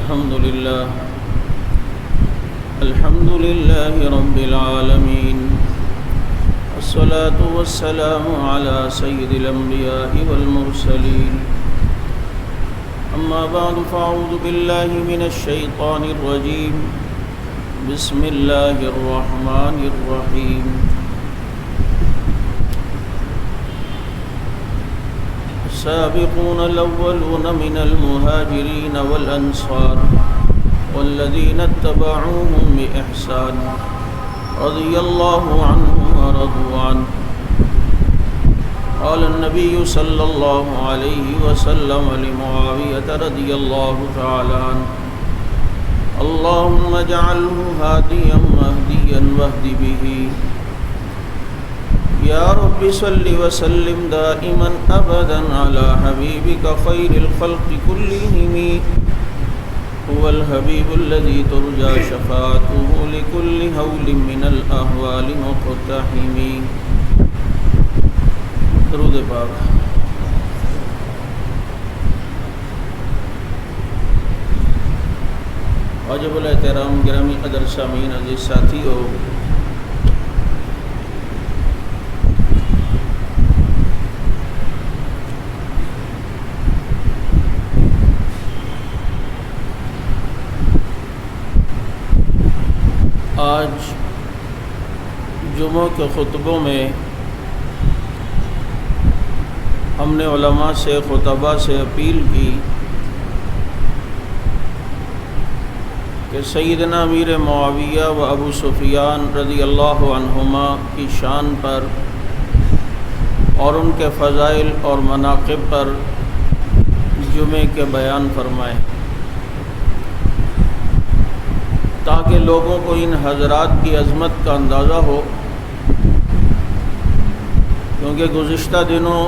الحمد لله رب العالمين، والصلاة والسلام على سيد الأنبياء والمرسلين. أما بعد فأعوذ بالله من الشيطان الرجيم. بسم الله الرحمن الرحيم. السابقون الأولون من المهاجرين والأنصار والذين اتبعوهم بإحسان رضي الله عنهم ورضوا عنه. قال النبي صلى الله عليه وسلم لمعاوية رضي الله تعالى عنه: اللهم اجعله هاديا مهديا واهد به. يا رب صل وسلم دائما أبدا على حبيبك خير الخلق كلهم. هو الحبيب الذي ترجى شفاعته لكل هول من الأهوال مقتحم. درود پاک. واجب الاحترام گرامی قدر سامعین عزیز ساتھیو، آج جمعہ کے خطبوں میں ہم نے علماء سے، خطباء سے اپیل کی کہ سیدنا امیر معاویہ و ابو سفیان رضی اللہ عنہما کی شان پر اور ان کے فضائل اور مناقب پر جمعے کے بیان فرمائیں، تاکہ لوگوں کو ان حضرات کی عظمت کا اندازہ ہو. کیونکہ گزشتہ دنوں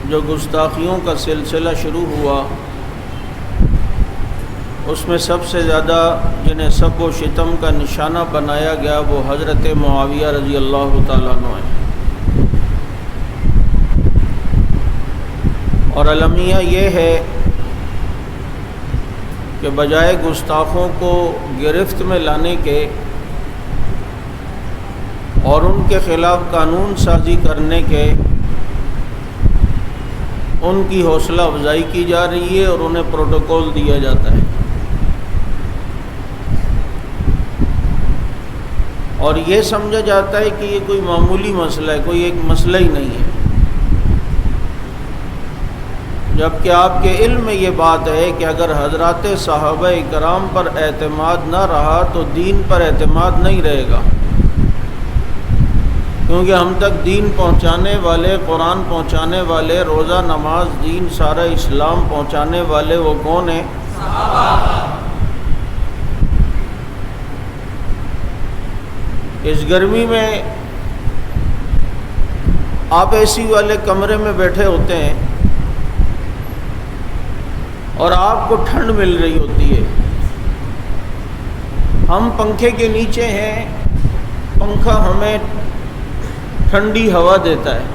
جو گستاخیوں کا سلسلہ شروع ہوا، اس میں سب سے زیادہ جنہیں سب و شتم کا نشانہ بنایا گیا وہ حضرت معاویہ رضی اللہ تعالیٰ عنہ ہیں. اور المیہ یہ ہے کہ بجائے گستاخوں کو گرفت میں لانے کے اور ان کے خلاف قانون سازی کرنے کے، ان کی حوصلہ افزائی کی جا رہی ہے اور انہیں پروٹوکول دیا جاتا ہے. اور یہ سمجھا جاتا ہے کہ یہ کوئی معمولی مسئلہ ہے، کوئی ایک مسئلہ ہی نہیں ہے، جبکہ آپ کے علم میں یہ بات ہے کہ اگر حضرات صحابہ کرام پر اعتماد نہ رہا تو دین پر اعتماد نہیں رہے گا. کیونکہ ہم تک دین پہنچانے والے، قرآن پہنچانے والے، روزہ نماز دین سارا اسلام پہنچانے والے وہ کون ہیں؟ صحابہ. اس گرمی میں آپ اے سی والے کمرے میں بیٹھے ہوتے ہیں اور آپ کو ٹھنڈ مل رہی ہوتی ہے. ہم پنکھے کے نیچے ہیں، پنکھا ہمیں ٹھنڈی ہوا دیتا ہے،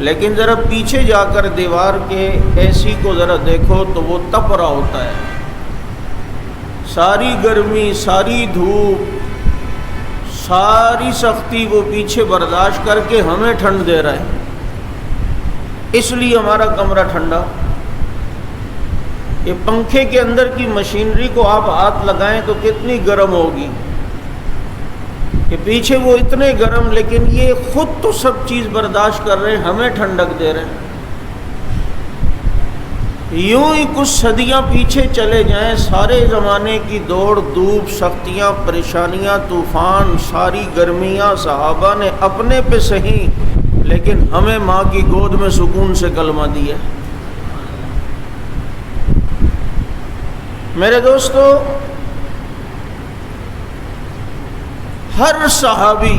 لیکن ذرا پیچھے جا کر دیوار کے اے سی کو ذرا دیکھو تو وہ تپ رہا ہوتا ہے. ساری گرمی، ساری دھوپ، ساری سختی وہ پیچھے برداشت کر کے ہمیں ٹھنڈ دے رہا ہے. اس لیے ہمارا کمرہ ٹھنڈا. یہ پنکھے کے اندر کی مشینری کو آپ ہاتھ لگائیں تو کتنی گرم ہوگی کہ پیچھے وہ اتنے گرم، لیکن یہ خود تو سب چیز برداشت کر رہے ہیں، ہمیں ٹھنڈک دے رہے ہیں. یوں ہی کچھ صدیاں پیچھے چلے جائیں، سارے زمانے کی دوڑ دھوپ، سختیاں، پریشانیاں، طوفان، ساری گرمیاں صحابہ نے اپنے پہ سہی، لیکن ہمیں ماں کی گود میں سکون سے کلمہ دیا. میرے دوستو، ہر صحابی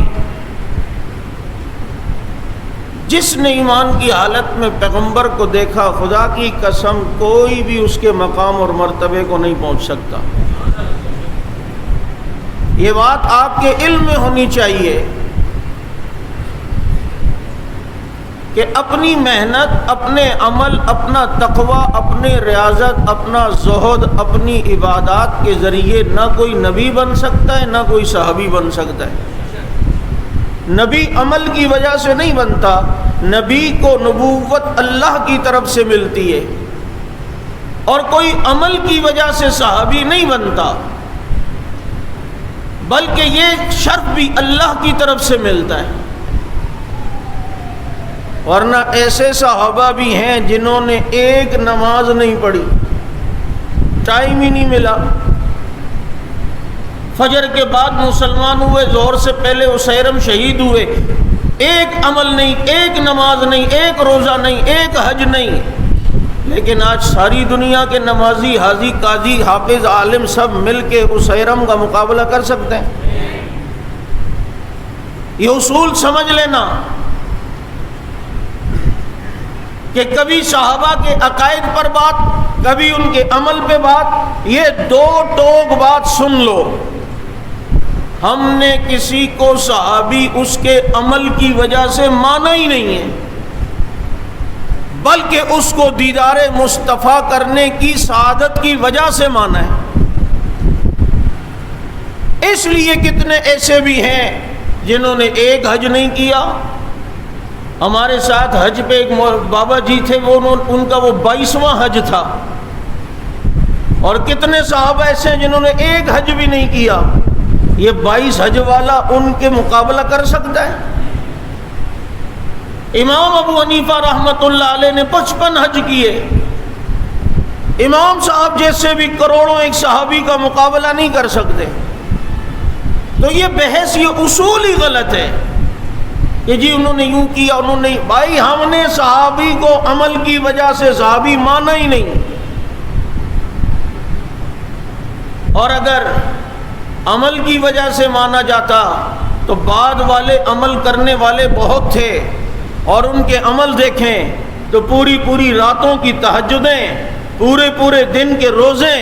جس نے ایمان کی حالت میں پیغمبر کو دیکھا، خدا کی قسم کوئی بھی اس کے مقام اور مرتبے کو نہیں پہنچ سکتا. یہ بات آپ کے علم میں ہونی چاہیے کہ اپنی محنت، اپنے عمل، اپنا تقوی، اپنے ریاضت، اپنا زہد، اپنی عبادات کے ذریعے نہ کوئی نبی بن سکتا ہے، نہ کوئی صحابی بن سکتا ہے۔ نبی عمل کی وجہ سے نہیں بنتا، نبی کو نبوت اللہ کی طرف سے ملتی ہے، اور کوئی عمل کی وجہ سے صحابی نہیں بنتا، بلکہ یہ شرف بھی اللہ کی طرف سے ملتا ہے۔ ورنہ ایسے صحابہ بھی ہیں جنہوں نے ایک نماز نہیں پڑھی، ٹائم ہی نہیں ملا، فجر کے بعد مسلمان ہوئے، ظہر سے پہلے اسیرم شہید ہوئے، ایک عمل نہیں، ایک نماز نہیں، ایک روزہ نہیں، ایک حج نہیں، لیکن آج ساری دنیا کے نمازی، حاجی، قاضی، حافظ، عالم سب مل کے اسیرم کا مقابلہ کر سکتے ہیں۔ یہ اصول سمجھ لینا کہ کبھی صحابہ کے عقائد پر بات، کبھی ان کے عمل پہ بات، یہ دو ٹوک بات سن لو۔ ہم نے کسی کو صحابی اس کے عمل کی وجہ سے مانا ہی نہیں ہے، بلکہ اس کو دیدار مصطفیٰ کرنے کی سعادت کی وجہ سے مانا ہے۔ اس لیے کتنے ایسے بھی ہیں جنہوں نے ایک حج نہیں کیا۔ ہمارے ساتھ حج پہ ایک بابا جی تھے، ان کا وہ 22واں حج تھا، اور کتنے صحابہ ایسے ہیں جنہوں نے ایک حج بھی نہیں کیا۔ یہ 22 حج والا ان کے مقابلہ کر سکتا ہے؟ امام ابو حنیفہ رحمۃ اللہ علیہ نے 55 حج کیے۔ امام صاحب جیسے بھی کروڑوں ایک صحابی کا مقابلہ نہیں کر سکتے۔ تو یہ بحث، یہ اصول ہی غلط ہے کہ جی انہوں نے یوں کیا، انہوں نے، بھائی ہم نے صحابی کو عمل کی وجہ سے صحابی مانا ہی نہیں، اور اگر عمل کی وجہ سے مانا جاتا تو بعد والے عمل کرنے والے بہت تھے، اور ان کے عمل دیکھیں تو پوری پوری راتوں کی تہجدیں، پورے پورے دن کے روزے،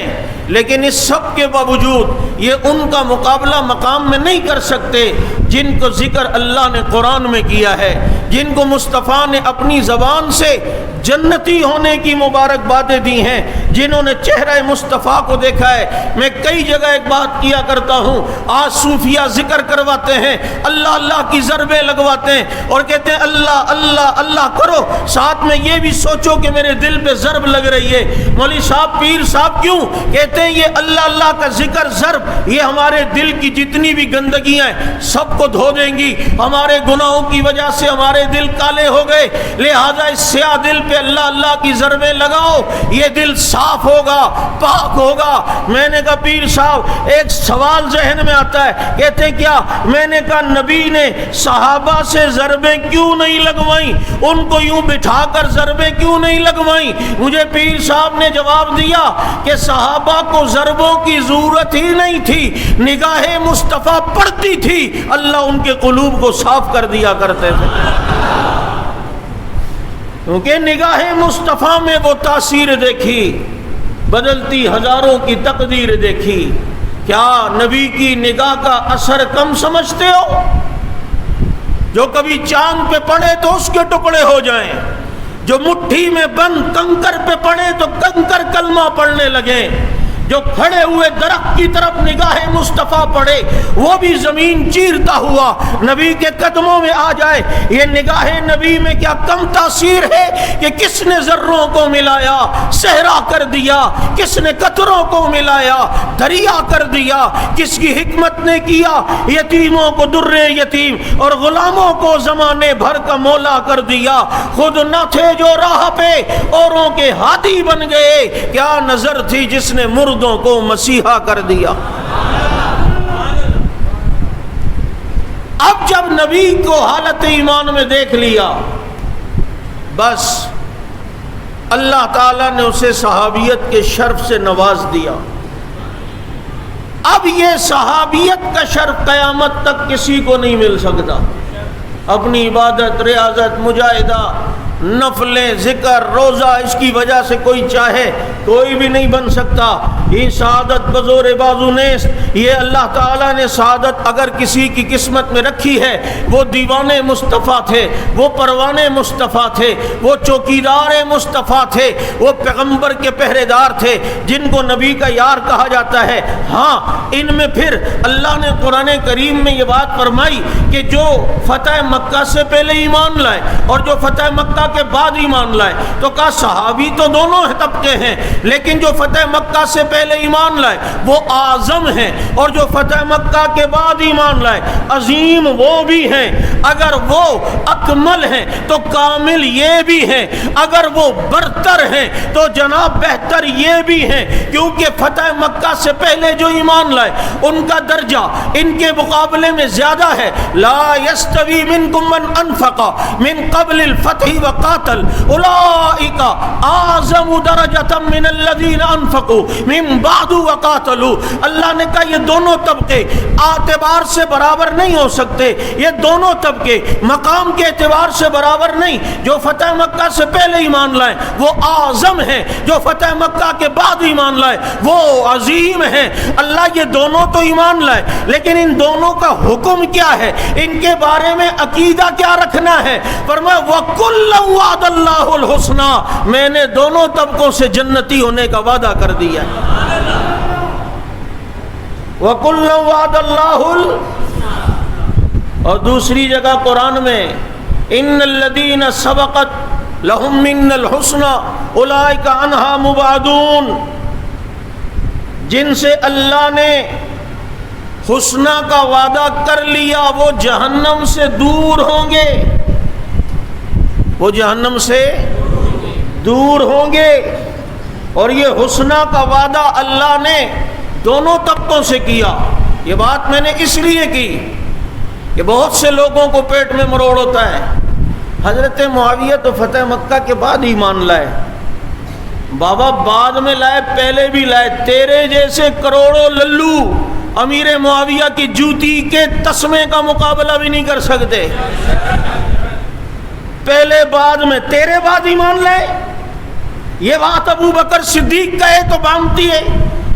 لیکن اس سب کے باوجود یہ ان کا مقابلہ مقام میں نہیں کر سکتے جن کو ذکر اللہ نے قرآن میں کیا ہے، جن کو مصطفیٰ نے اپنی زبان سے جنتی ہونے کی مبارک باتیں دی ہیں، جنہوں نے چہرہ مصطفیٰ کو دیکھا ہے۔ میں کئی جگہ ایک بات کیا کرتا ہوں، آج صوفیہ ذکر کرواتے ہیں، اللہ اللہ کی ضربیں لگواتے ہیں اور کہتے ہیں اللہ اللہ اللہ کرو، ساتھ میں یہ بھی سوچو کہ میرے دل پہ ضرب لگ رہی ہے۔ مولوی صاحب، پیر صاحب، کیوں کہتے ہیں یہ اللہ اللہ کا ذکر، ضرب، یہ ہمارے دل کی جتنی بھی گندگیاں ہیں سب کو دھو دیں گی، ہمارے گناہوں کی وجہ سے ہمارے دل کالے ہو گئے، لہذا اس سیاہ دل پہ اللہ اللہ کی ضربیں لگاؤ، یہ دل صاف ہوگا، پاک ہوگا۔ میں نے کہا پیر صاحب، ایک سوال ذہن میں آتا ہے، کہتے کیا؟ میں نے کہا نبی نے صحابہ سے ضربیں کیوں نہیں لگوائیں، ان کو یوں بٹھا کر ضربیں کیوں نہیں لگوائیں؟ مجھے پیر صاحب نے جواب دیا کہ صحابہ کو ضربوں کی ضرورت ہی نہیں تھی، نگاہ مصطفیٰ پڑتی تھی، اللہ ان کے قلوب کو صاف کر دیا کرتے تھے، کیونکہ نگاہ مصطفیٰ میں وہ تاثیر دیکھی، بدلتی ہزاروں کی تقدیر دیکھی۔ کیا نبی کی نگاہ کا اثر کم سمجھتے ہو؟ جو کبھی چاند پہ پڑے تو اس کے ٹکڑے ہو جائیں، جو مٹھی میں بند کنکر پہ پڑے تو کنکر کلمہ پڑھنے لگیں، جو کھڑے ہوئے درخت کی طرف نگاہ مصطفیٰ پڑے وہ بھی زمین چیرتا ہوا نبی کے قدموں میں آ جائے۔ یہ نگاہ نبی میں کیا کم تاثیر ہے کہ کس نے ذروں کو ملایا صحرا کر دیا، کس نے قطروں کو ملایا دریا کر دیا، کس کی حکمت نے کیا یتیموں کو در یتیم اور غلاموں کو زمانے بھر کا مولا کر دیا، خود نہ تھے جو راہ پہ اوروں کے ہادی بن گئے، کیا نظر تھی جس نے مردوں کو مسیحا کر دیا۔ اب جب نبی کو حالت ایمان میں دیکھ لیا، بس اللہ تعالیٰ نے اسے صحابیت کے شرف سے نواز دیا۔ اب یہ صحابیت کا شرف قیامت تک کسی کو نہیں مل سکتا۔ اپنی عبادت، ریاضت، مجاہدہ، نفلیں، ذکر، روزہ، اس کی وجہ سے کوئی چاہے کوئی بھی نہیں بن سکتا۔ یہ سعادت بزور بازو نیست، یہ اللہ تعالیٰ نے سعادت اگر کسی کی قسمت میں رکھی ہے، وہ دیوانے مصطفیٰ تھے، وہ پروانے مصطفیٰ تھے، وہ چوکیدار مصطفیٰ تھے، وہ پیغمبر کے پہرے دار تھے جن کو نبی کا یار کہا جاتا ہے۔ ہاں، ان میں پھر اللہ نے قرآن کریم میں یہ بات فرمائی کہ جو فتح مکہ سے پہلے ایمان لائے اور جو فتح مکہ کے بعد ایمان لائے، تو کہا صحابی تو دونوں طبقے ہیں، لیکن جو فتح مکہ سے پہلے ایمان لائے وہ اعظم ہیں، اور جو فتح مکہ کے بعد ایمان لائے عظیم وہ بھی ہیں۔ اگر وہ اکمل ہیں تو کامل یہ بھی ہیں، اگر وہ برتر ہیں تو جناب بہتر یہ بھی ہیں، کیونکہ فتح مکہ سے پہلے جو ایمان لائے ان کا درجہ ان کے مقابلے میں زیادہ ہے۔ لا یستوی منکم من انفق من قبل الفتح وقاتل اولئک اعظم درجۃ من الذین انفقوا من بعد وقاتلوا۔ اللہ نے کہا یہ دونوں طبقے اعتبار سے برابر نہیں ہو سکتے، یہ دونوں طبقے مقام کے اعتبار سے برابر نہیں۔ جو فتح مکہ سے پہلے ایمان لائے وہ اعظم ہیں، جو فتح مکہ کے بعد ایمان لائے وہ عظیم ہیں۔ اللہ یہ دونوں تو ایمان لائے، لیکن ان دونوں کا حکم کیا ہے، ان کے بارے میں عقیدہ کیا رکھنا ہے؟ فرمایا وَكُلًّا وَعَدَ اللَّهُ الْحُسْنَىٰ، میں نے دونوں طبقوں سے جنتی ہونے کا وعدہ کر دیا ہے۔ وَكُلًّا وَعَدَ اللَّهُ، اور دوسری جگہ قرآن میں ان الذین سبقت لہم من الحسنى اولئک عنہا مبعدون، جن سے اللہ نے حسنہ کا وعدہ کر لیا وہ جہنم سے دور ہوں گے، وہ جہنم سے دور ہوں گے۔ اور یہ حسنہ کا وعدہ اللہ نے دونوں طبقوں سے کیا۔ یہ بات میں نے اس لیے کی کہ بہت سے لوگوں کو پیٹ میں مروڑ ہوتا ہے، حضرت معاویہ تو فتح مکہ کے بعد ایمان لائے۔ بابا بعد میں لائے، پہلے بھی لائے، تیرے جیسے کروڑوں للو امیر معاویہ کی جوتی کے تسمے کا مقابلہ بھی نہیں کر سکتے۔ پہلے بعد میں، تیرے بعد ایمان لائے۔ یہ بات ابو بکر صدیق کہے تو باندھتی ہے،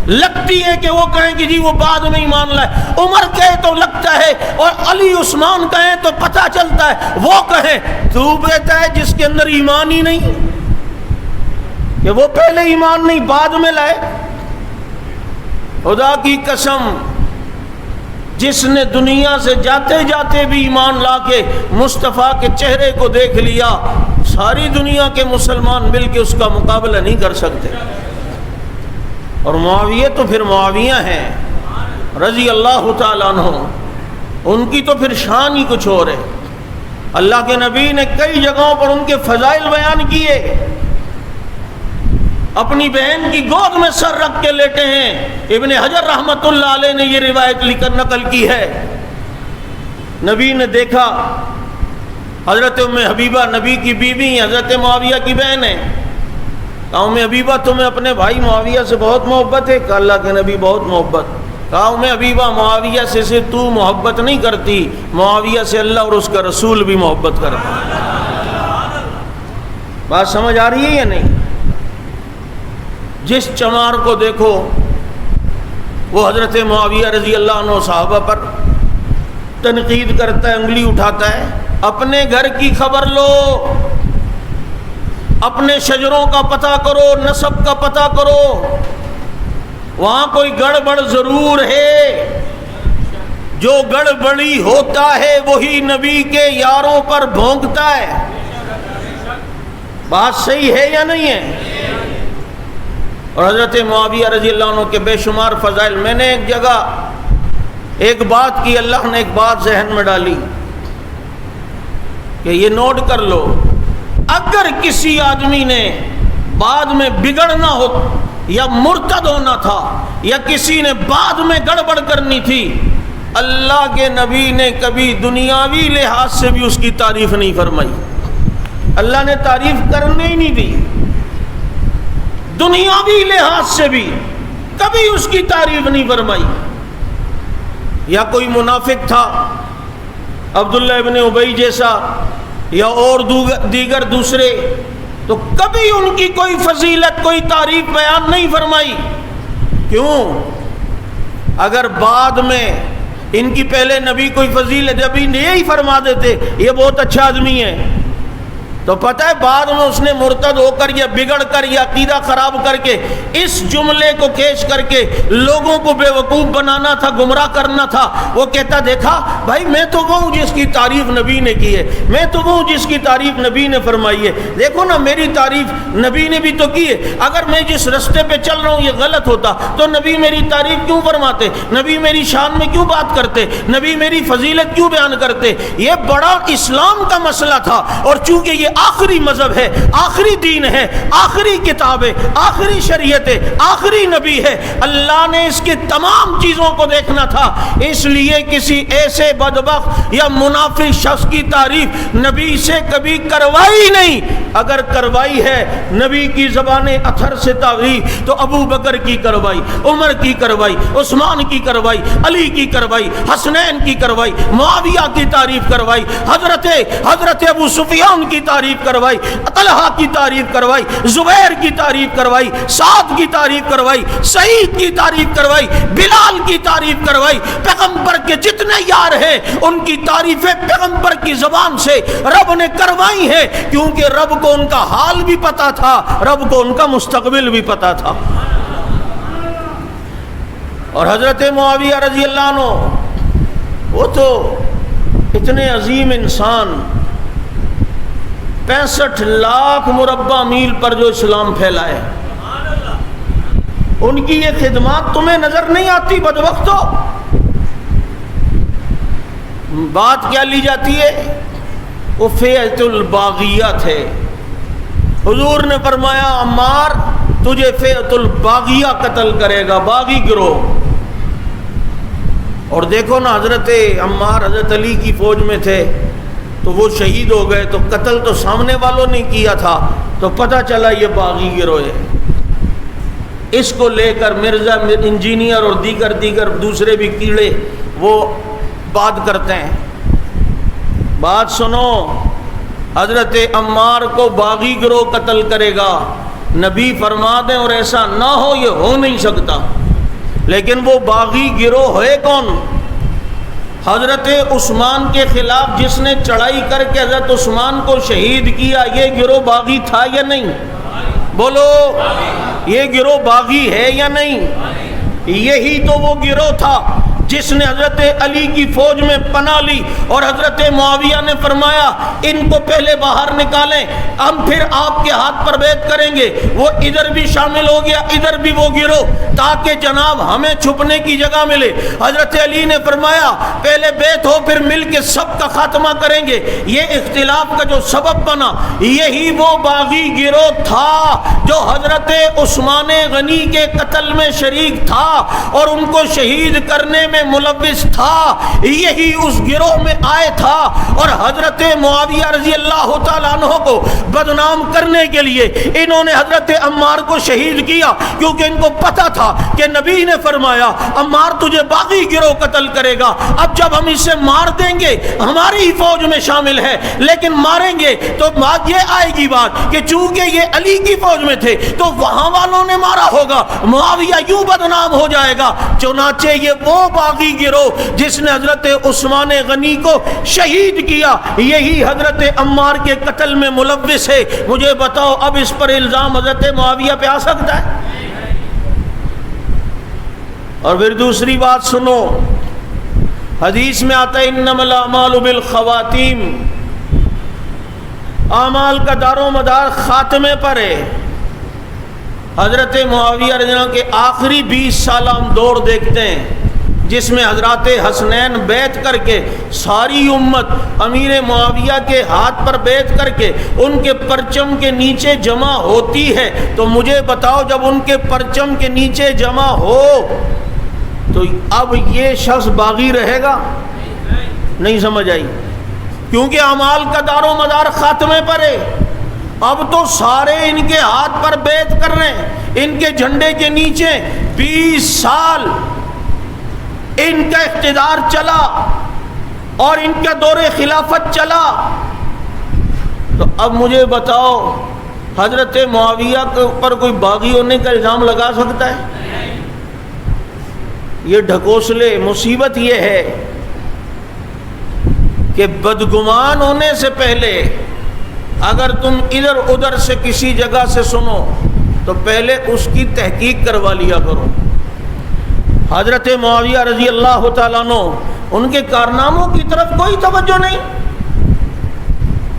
لگتی ہے کہ وہ کہیں کہ جی وہ بعد میں ایمان لائے، عمر کہے تو لگتا ہے، اور علی عثمان کہیں تو پتہ چلتا ہے، وہ کہیں تو کہتا ہے جس کے اندر ایمان ہی نہیں، کہ وہ پہلے ایمان نہیں بعد میں لائے۔ خدا کی قسم، جس نے دنیا سے جاتے جاتے بھی ایمان لا کے مصطفیٰ کے چہرے کو دیکھ لیا، ساری دنیا کے مسلمان مل کے اس کا مقابلہ نہیں کر سکتے۔ اور معاویہ تو پھر معاویہ ہیں رضی اللہ تعالیٰ عنہ، ان کی تو پھر شان ہی کچھ اور ہے۔ اللہ کے نبی نے کئی جگہوں پر ان کے فضائل بیان کیے۔ اپنی بہن کی گود میں سر رکھ کے لیٹے ہیں، ابن حجر رحمۃ اللہ علیہ نے یہ روایت لکھ کر نقل کی ہے۔ نبی نے دیکھا حضرت ام حبیبہ نبی کی بیوی حضرت معاویہ کی بہن ہے، کہا ام حبیبہ تمہیں اپنے بھائی معاویہ سے بہت محبت ہے؟ کہا اللہ کے نبی بہت محبت۔ کہا ام حبیبہ معاویہ سے تو محبت نہیں کرتی، معاویہ سے اللہ اور اس کا رسول بھی محبت کرتا۔ بات سمجھ آ رہی ہے یا نہیں؟ جس چمار کو دیکھو وہ حضرت معاویہ رضی اللہ عنہ صحابہ پر تنقید کرتا ہے، انگلی اٹھاتا ہے۔ اپنے گھر کی خبر لو، اپنے شجروں کا پتہ کرو، نسب کا پتہ کرو، وہاں کوئی گڑبڑ ضرور ہے۔ جو گڑبڑی ہوتا ہے وہی نبی کے یاروں پر بھونکتا ہے۔ بات صحیح ہے یا نہیں ہے؟ اور حضرت معاویہ رضی اللہ عنہ کے بے شمار فضائل، میں نے ایک جگہ ایک بات کی، اللہ نے ایک بات ذہن میں ڈالی کہ یہ نوٹ کر لو، اگر کسی آدمی نے بعد میں بگڑنا ہو یا مرتد ہونا تھا یا کسی نے بعد میں گڑبڑ کرنی تھی، اللہ کے نبی نے کبھی دنیاوی لحاظ سے بھی اس کی تعریف نہیں فرمائی۔ اللہ نے تعریف کرنے ہی نہیں دی، دنیاوی لحاظ سے بھی کبھی اس کی تعریف نہیں فرمائی۔ یا کوئی منافق تھا عبداللہ ابن ابی جیسا یا اور دیگر دوسرے، تو کبھی ان کی کوئی فضیلت کوئی تعریف بیان نہیں فرمائی۔ کیوں؟ اگر بعد میں ان کی پہلے نبی کوئی فضیلت نبی یہی فرما دیتے یہ بہت اچھا آدمی ہے، تو پتہ ہے بعد میں اس نے مرتد ہو کر یا بگڑ کر یا عقیدہ خراب کر کے اس جملے کو پیش کر کے لوگوں کو بے وقوف بنانا تھا، گمراہ کرنا تھا۔ وہ کہتا دیکھا بھائی میں تو وہ ہوں جس کی تعریف نبی نے کی ہے، میں تو وہ ہوں جس کی تعریف نبی نے فرمائی ہے، دیکھو نا میری تعریف نبی نے بھی تو کی ہے، اگر میں جس رستے پہ چل رہا ہوں یہ غلط ہوتا تو نبی میری تعریف کیوں فرماتے، نبی میری شان میں کیوں بات کرتے، نبی میری فضیلت کیوں بیان کرتے۔ یہ بڑا اسلام کا مسئلہ تھا، اور چونکہ یہ آخری مذہب ہے، آخری دین ہے، آخری کتاب ہے، آخری شریعت ہے، آخری نبی ہے، اللہ نے اس کی تمام چیزوں کو دیکھنا تھا، اس لیے کسی ایسے بدبخت یا منافق شخص کی تعریف نبی سے کبھی کروائی نہیں۔ اگر کروائی ہے نبی کی زبان اطہر سے تعریف تو ابو بکر کی کروائی، عمر کی کروائی، عثمان کی کروائی، علی کی کروائی، حسنین کی کروائی، معاویہ کی تعریف کروائی، حضرت ابو سفیان کی تعریف کروائی، طلحہ کی تعریف کروائی، زبیر کی تعریف کروائی، سعد کی تعریف کروائی، سعید کی تعریف کروائی، بلال کی تعریف کروائی۔ پیغمبر کے جتنے یار ہیں ان کی تعریفیں پیغمبر کی زبان سے رب نے کروائی ہیں، کیونکہ رب کو ان کا حال بھی پتا تھا، رب کو ان کا مستقبل بھی پتا تھا۔ اور حضرت معاویہ رضی اللہ عنہ وہ تو اتنے عظیم انسان، 65 لاکھ مربع میل پر جو اسلام پھیلائے، ان کی یہ خدمات تمہیں نظر نہیں آتی بدبختو؟ بات کیا لی جاتی ہے؟ وہ فیعۃ الباغیہ تھے۔ حضور نے فرمایا عمار تجھے فیعۃ الباغیہ قتل کرے گا، باغی گروہ۔ اور دیکھو نا حضرت عمار حضرت علی کی فوج میں تھے تو وہ شہید ہو گئے، تو قتل تو سامنے والوں نے کیا تھا، تو پتہ چلا یہ باغی گروہ ہے۔ اس کو لے کر مرزا انجینئر اور دیگر دوسرے بھی کیڑے وہ بات کرتے ہیں۔ بات سنو، حضرت عمار کو باغی گروہ قتل کرے گا، نبی فرما دیں اور ایسا نہ ہو، یہ ہو نہیں سکتا، لیکن وہ باغی گروہ ہے کون؟ حضرت عثمان کے خلاف جس نے چڑھائی کر کے حضرت عثمان کو شہید کیا، یہ گروہ باغی تھا یا نہیں؟ بولو، یہ گروہ باغی ہے یا نہیں؟ یہی تو وہ گروہ تھا جس نے حضرت علی کی فوج میں پناہ لی، اور حضرت معاویہ نے فرمایا ان کو پہلے باہر نکالیں، ہم پھر آپ کے ہاتھ پر بیعت کریں گے۔ وہ ادھر بھی شامل ہو گیا، ادھر بھی وہ گروہ، تاکہ جناب ہمیں چھپنے کی جگہ ملے۔ حضرت علی نے فرمایا پہلے بیعت ہو پھر مل کے سب کا خاتمہ کریں گے۔ یہ اختلاف کا جو سبب بنا یہی وہ باغی گروہ تھا جو حضرت عثمان غنی کے قتل میں شریک تھا اور ان کو شہید کرنے میں ملوث تھا، یہی اس گروہ میں آئے تھا، اور حضرت معاویہ رضی اللہ تعالیٰ عنہ کو بدنام کرنے کے لیے انہوں نے حضرت عمار کو شہید کیا، کیونکہ ان کو پتا تھا کہ نبی نے فرمایا عمار تجھے باغی گروہ قتل کرے گا۔ اب جب ہم اسے مار دیں گے، ہماری ہی فوج میں شامل ہے، لیکن ماریں گے تو بات یہ آئے گی بات کہ چونکہ یہ علی کی فوج میں تھے تو وہاں والوں نے مارا ہوگا، معاویہ یوں بدنام ہو جائے گا۔ چنانچہ یہ وہ باغی گروہ جس نے حضرت عثمان غنی کو شہید کیا، یہی حضرت عمار کے قتل میں ملوث ہے۔ مجھے بتاؤ اب اس پر الزام حضرت معاویہ پہ آ سکتا ہے؟ اور پھر دوسری بات سنو، حدیث میں آتا ہے انما الاعمال بالخواتیم، اعمال کا دار و مدار خاتمے پر ہے۔ حضرت معاویہ رضی اللہ عنہ کے آخری 20 سال ہم دور دیکھتے ہیں جس میں حضرات حسنین بیعت کر کے ساری امت امیر معاویہ کے ہاتھ پر بیعت کر کے ان کے پرچم کے نیچے جمع ہوتی ہے۔ تو مجھے بتاؤ جب ان کے پرچم کے نیچے جمع ہو تو اب یہ شخص باغی رہے گا؟ نہیں سمجھ آئی؟ کیونکہ اعمال کا دار و مدار خاتمے پر ہے۔ اب تو سارے ان کے ہاتھ پر بیعت کر رہے ہیں، ان کے جھنڈے کے نیچے 20 سال ان کا اقتدار چلا اور ان کا دور خلافت چلا۔ تو اب مجھے بتاؤ حضرت معاویہ پر کوئی باغی ہونے کا الزام لگا سکتا ہے؟ یہ ڈھکوسلے، مصیبت یہ ہے کہ بدگمان ہونے سے پہلے اگر تم ادھر ادھر سے کسی جگہ سے سنو تو پہلے اس کی تحقیق کروا لیا کرو۔ حضرت معاویہ رضی اللہ تعالیٰ عنہ، ان کے کارناموں کی طرف کوئی توجہ نہیں،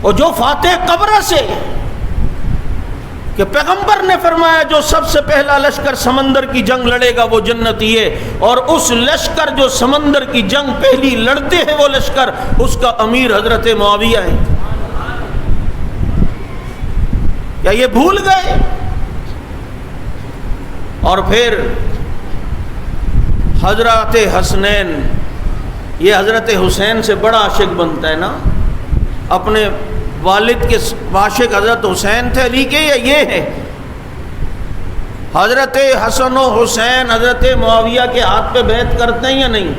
اور جو فاتح قبر سے کہ پیغمبر نے فرمایا جو سب سے پہلا لشکر سمندر کی جنگ لڑے گا وہ جنتی ہے، اور اس لشکر جو سمندر کی جنگ پہلی لڑتے ہیں وہ لشکر، اس کا امیر حضرت معاویہ ہے۔ کیا یہ بھول گئے؟ اور پھر حضرت حسنین، یہ حضرت حسین سے بڑا عاشق بنتا ہے نا، اپنے والد کے عاشق حضرت حسین تھے علی کے، یا یہ ہے؟ حضرت حسن و حسین حضرت معاویہ کے ہاتھ پہ بیعت کرتے ہیں یا نہیں؟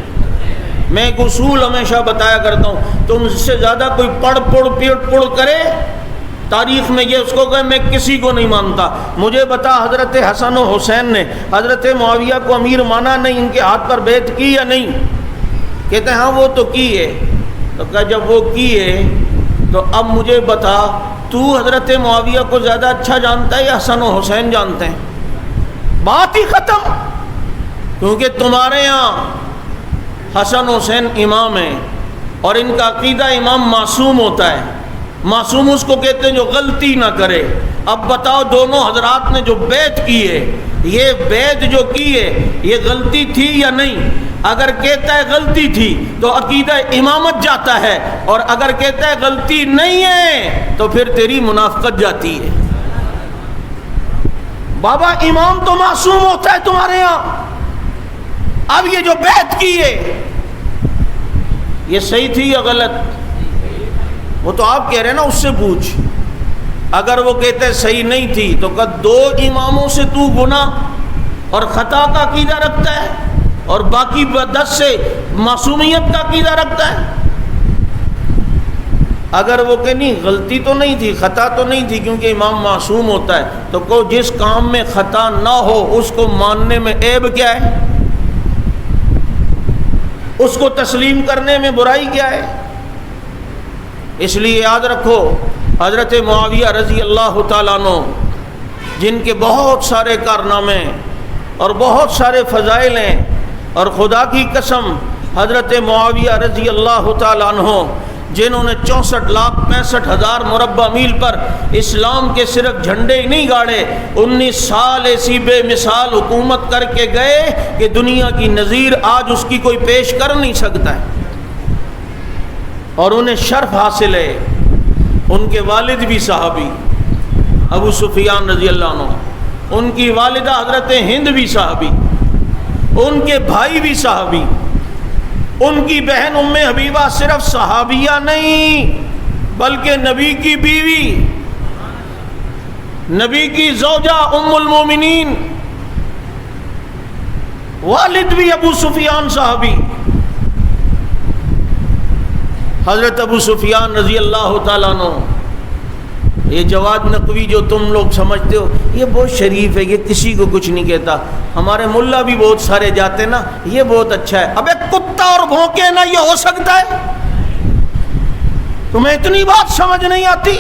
میں ایک اصول ہمیشہ بتایا کرتا ہوں، تم سے زیادہ کوئی پڑھ کرے تاریخ میں یہ اس کو کہے میں کسی کو نہیں مانتا، مجھے بتا حضرت حسن و حسین نے حضرت معاویہ کو امیر مانا نہیں، ان کے ہاتھ پر بیعت کی یا نہیں؟ کہتے ہیں ہاں وہ تو کی ہے۔ تو کہا جب وہ کی ہے تو اب مجھے بتا تو حضرت معاویہ کو زیادہ اچھا جانتا ہے یا حسن و حسین جانتے ہیں؟ بات ہی ختم، کیونکہ تمہارے ہاں حسن حسین امام ہیں اور ان کا عقیدہ امام معصوم ہوتا ہے۔ معصوم اس کو کہتے ہیں جو غلطی نہ کرے۔ اب بتاؤ دونوں حضرات نے جو بیعت کی ہے، یہ بیعت جو کی ہے یہ غلطی تھی یا نہیں؟ اگر کہتا ہے غلطی تھی تو عقیدہ امامت جاتا ہے، اور اگر کہتا ہے غلطی نہیں ہے تو پھر تیری منافقت جاتی ہے۔ بابا امام تو معصوم ہوتا ہے تمہارے ہاں، اب یہ جو بیعت کی ہے یہ صحیح تھی یا غلط؟ وہ تو آپ کہہ رہے ہیں نا، اس سے پوچھ۔ اگر وہ کہتے ہیں صحیح نہیں تھی تو کہ دو اماموں سے تو گناہ اور خطا کا عقیدہ رکھتا ہے اور باقی 10 سے معصومیت کا عقیدہ رکھتا ہے۔ اگر وہ کہ نہیں غلطی تو نہیں تھی، خطا تو نہیں تھی کیونکہ امام معصوم ہوتا ہے، تو کو جس کام میں خطا نہ ہو اس کو ماننے میں عیب کیا ہے؟ اس کو تسلیم کرنے میں برائی کیا ہے؟ اس لیے یاد رکھو حضرت معاویہ رضی اللہ تعالیٰ عنہ، جن کے بہت سارے کارنامے اور بہت سارے فضائل ہیں، اور خدا کی قسم حضرت معاویہ رضی اللہ تعالیٰ عنہ جنہوں نے 64,65,000 مربع میل پر اسلام کے صرف جھنڈے ہی نہیں گاڑے، 19 سال ایسی بے مثال حکومت کر کے گئے کہ دنیا کی نظیر آج اس کی کوئی پیش کر نہیں سکتا ہے، اور انہیں شرف حاصل ہے۔ ان کے والد بھی صحابی ابو سفیان رضی اللہ عنہ، ان کی والدہ حضرت ہند بھی صحابی، ان کے بھائی بھی صحابی، ان کی بہن ام حبیبہ صرف صحابیہ نہیں بلکہ نبی کی بیوی، نبی کی زوجہ ام المومنین، والد بھی ابو سفیان صحابی۔ حضرت ابو سفیان رضی اللہ تعالیٰ عنہ، یہ جواد نقوی جو تم لوگ سمجھتے ہو یہ بہت شریف ہے، یہ کسی کو کچھ نہیں کہتا، ہمارے ملا بھی بہت سارے جاتے نا، یہ بہت اچھا ہے۔ ابے کتا اور بھونکے نا، یہ ہو سکتا ہے؟ تمہیں اتنی بات سمجھ نہیں آتی؟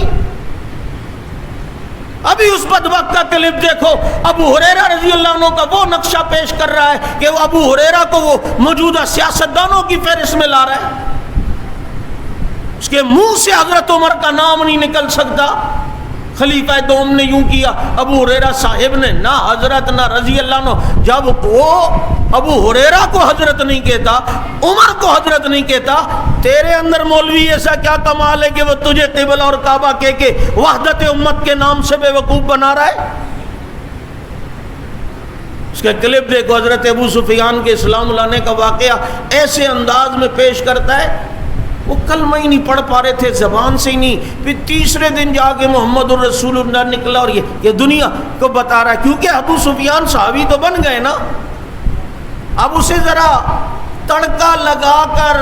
ابھی اس بدبخت کا کلپ دیکھو، ابو ہریرہ رضی اللہ عنہ کا وہ نقشہ پیش کر رہا ہے کہ وہ ابو ہریرہ کو وہ موجودہ سیاستدانوں کی فہرست میں لا رہا ہے، اس کے منہ سے حضرت عمر کا نام نہیں نکل سکتا۔ خلیفہ دوم نے یوں کیا، ابو ہریرہ صاحب نے، نہ حضرت نہ رضی اللہ عنہ۔ جب وہ ابو ہریرہ کو حضرت نہیں کہتا، عمر کو حضرت نہیں کہتا، تیرے اندر مولوی ایسا کیا کمال ہے کہ وہ تجھے قبلہ اور کعبہ کہہ کے وحدت امت کے نام سے بے وقوف بنا رہا ہے؟ اس کا کلپ دیکھو، حضرت ابو سفیان کے اسلام لانے کا واقعہ ایسے انداز میں پیش کرتا ہے، وہ کلمہ ہی نہیں پڑھ پا رہے تھے، زبان سے ہی نہیں، پھر تیسرے دن جا کے محمد الرسول اللہ نکلا، اور یہ دنیا کو بتا رہا ہے، کیونکہ ابو سفیان صحابی تو بن گئے نا۔ اب اسے ذرا تڑکا لگا کر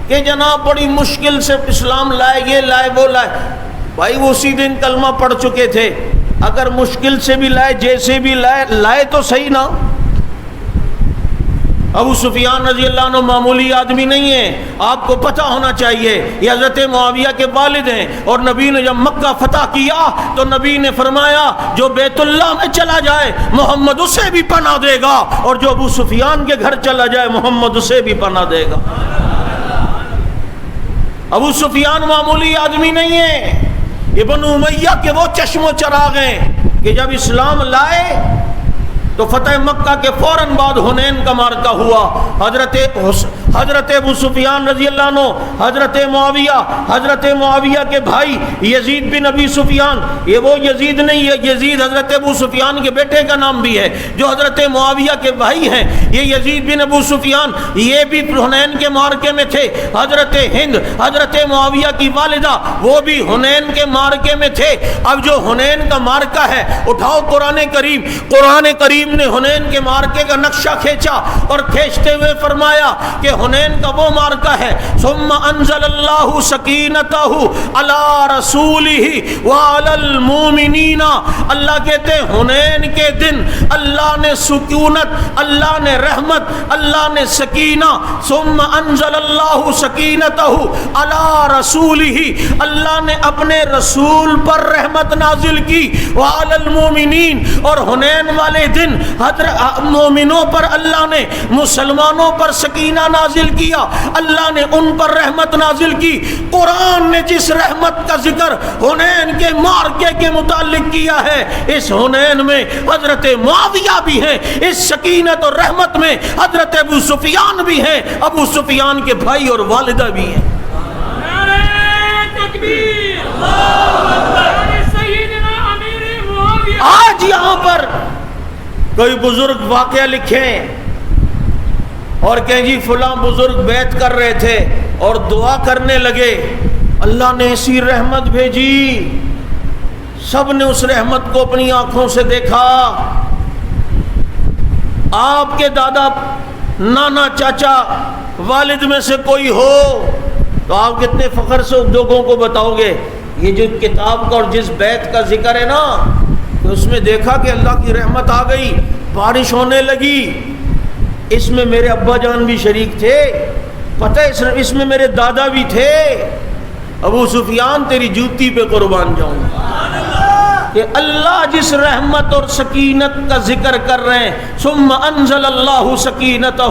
کہ جناب بڑی مشکل سے اسلام لائے، یہ لائے وہ لائے، بھائی وہ اسی دن کلمہ پڑھ چکے تھے، اگر مشکل سے بھی لائے جیسے بھی لائے تو صحیح نا۔ ابو سفیان رضی اللہ عنہ معمولی آدمی نہیں ہے، آپ کو پتہ ہونا چاہیے یہ حضرت معاویہ کے والد ہیں، اور نبی نے جب مکہ فتح کیا تو نبی نے فرمایا جو بیت اللہ میں چلا جائے محمد اسے بھی پناہ دے گا، اور جو ابو سفیان کے گھر چلا جائے محمد اسے بھی پناہ دے گا۔ ابو سفیان معمولی آدمی نہیں ہے، ابن امیہ کے وہ چشم و چراغ ہیں کہ جب اسلام لائے تو فتح مکہ کے فوراً بعد حنین کا معرکہ ہوا۔ حضرت ابو سفیان رضی اللہ عنہ، حضرت معاویہ کے بھائی یزید بن ابی سفیان، یہ وہ یزید نہیں ہے، یزید حضرت ابو سفیان کے بیٹے کا نام بھی ہے، جو حضرت معاویہ کے بھائی ہیں یہ یزید بن ابو سفیان، یہ بھی حنین کے معرکے میں تھے۔ حضرت ہند حضرت معاویہ کی والدہ وہ بھی حنین کے معرکے میں تھے۔ اب جو حنین کا معرکہ ہے، اٹھاؤ قرآن کریم نے حنین کے معرکے کا نقشہ کھینچا اور کھینچتے ہوئے فرمایا کہ حنین کا وہ معرکہ ہے ثم انزل اللہ سکینتہ علی رسولہ وعلی المومنین۔ اللہ کہتے ہیں حنین کے دن اللہ نے سکونت، اللہ نے رحمت، اللہ نے سکینہ، ثم انزل اللہ سکینتہ علی رسولہ، اللہ نے اپنے رسول پر رحمت نازل کی، وعلی المومنین، اور حنین والے دن مومنوں پر اللہ نے، مسلمانوں پر سکینہ نازل کیا، اللہ نے ان پر رحمت نازل کی۔ قرآن نے جس رحمت کا ذکر حنین کے معرکے کے متعلق کیا ہے، اس حنین میں حضرت معاویہ بھی ہیں، اس سکینت اور رحمت میں حضرت ابو سفیان بھی ہیں، ابو سفیان کے بھائی اور والدہ بھی ہیں۔ آج یہاں پر کوئی بزرگ واقعہ لکھیں اور کہیں جی فلاں بزرگ بیعت کر رہے تھے اور دعا کرنے لگے، اللہ نے ایسی رحمت بھیجی، سب نے اس رحمت کو اپنی آنکھوں سے دیکھا۔ آپ کے دادا، نانا، چاچا، والد میں سے کوئی ہو تو آپ کتنے فخر سے لوگوں کو بتاؤ گے یہ جو کتاب کا اور جس بیعت کا ذکر ہے نا، تو اس میں دیکھا کہ اللہ کی رحمت آ گئی، بارش ہونے لگی، اس میں میرے ابا جان بھی شریک تھے، پتہ ہے اس میں میرے دادا بھی تھے۔ ابو سفیان تیری جوتی پہ قربان جاؤں کہ اللہ جس رحمت اور سکینت کا ذکر کر رہے ہیں، ثم انزل اللہ سکینتہ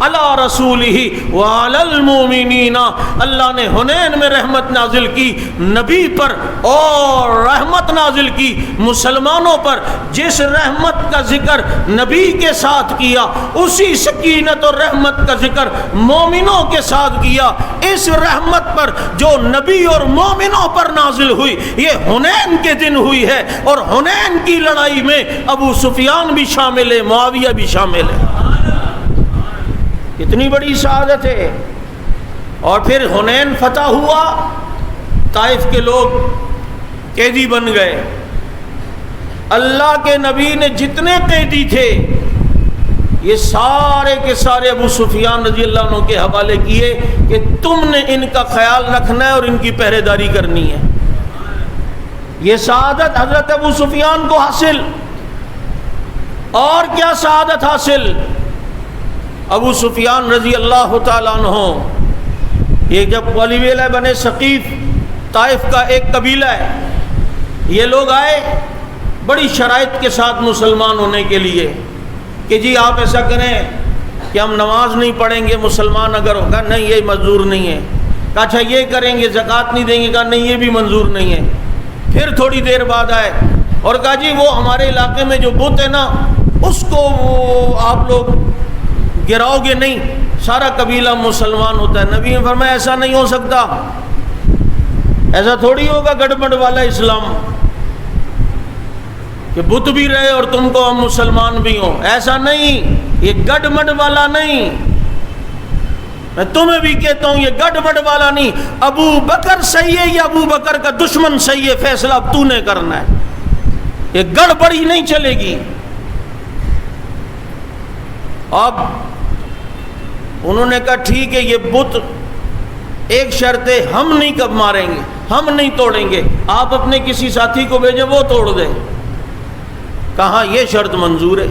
علی رسولہ وعلی المومنین، اللہ نے حنین میں رحمت نازل کی نبی پر اور رحمت نازل کی مسلمانوں پر۔ جس رحمت کا ذکر نبی کے ساتھ کیا، اسی سکینت اور رحمت کا ذکر مومنوں کے ساتھ کیا۔ اس رحمت پر جو نبی اور مومنوں پر نازل ہوئی، یہ حنین کے دن ہوئی ہے، اور حنین کی لڑائی میں ابو سفیان بھی شامل ہے، معاویہ بھی شامل ہے۔ کتنی بڑی سعادت ہے۔ اور پھر حنین فتح ہوا، طائف کے لوگ قیدی بن گئے۔ اللہ کے نبی نے جتنے قیدی تھے یہ سارے کے سارے ابو سفیان رضی اللہ عنہ کے حوالے کیے کہ تم نے ان کا خیال رکھنا ہے اور ان کی پہرے داری کرنی ہے۔ یہ سعادت حضرت ابو سفیان کو حاصل۔ اور کیا سعادت حاصل؟ ابو سفیان رضی اللہ تعالیٰ عنہ یہ جب ولیویلہ بنے ثقیف، طائف کا ایک قبیلہ ہے، یہ لوگ آئے بڑی شرائط کے ساتھ مسلمان ہونے کے لیے کہ جی آپ ایسا کریں کہ ہم نماز نہیں پڑھیں گے مسلمان اگر ہوگا، نہیں یہ منظور نہیں ہے۔ کہا اچھا یہ کریں گے، زکوٰۃ نہیں دیں گے، کہا نہیں یہ بھی منظور نہیں ہے۔ پھر تھوڑی دیر بعد آئے اور کہا جی وہ ہمارے علاقے میں جو بت ہے نا اس کو آپ لوگ گراؤ گے نہیں، سارا قبیلہ مسلمان ہوتا ہے۔ نبی نے فرمایا ایسا نہیں ہو سکتا، ایسا تھوڑی ہوگا گڑبڑ والا اسلام کہ بت بھی رہے اور تم کو ہم مسلمان بھی ہوں، ایسا نہیں، یہ گڑبڑ والا نہیں۔ میں تمہیں بھی کہتا ہوں یہ گڑبڑ والا نہیں، ابو بکر صحیح ہے یا ابو بکر کا دشمن صحیح ہے، فیصلہ اب تو نے کرنا ہے، یہ گڑبڑی نہیں چلے گی۔ اب انہوں نے کہا ٹھیک ہے یہ بت ایک شرط ہے، ہم نہیں کب ماریں گے، ہم نہیں توڑیں گے، آپ اپنے کسی ساتھی کو بھیجیں وہ توڑ دے۔ کہا یہ شرط منظور ہے،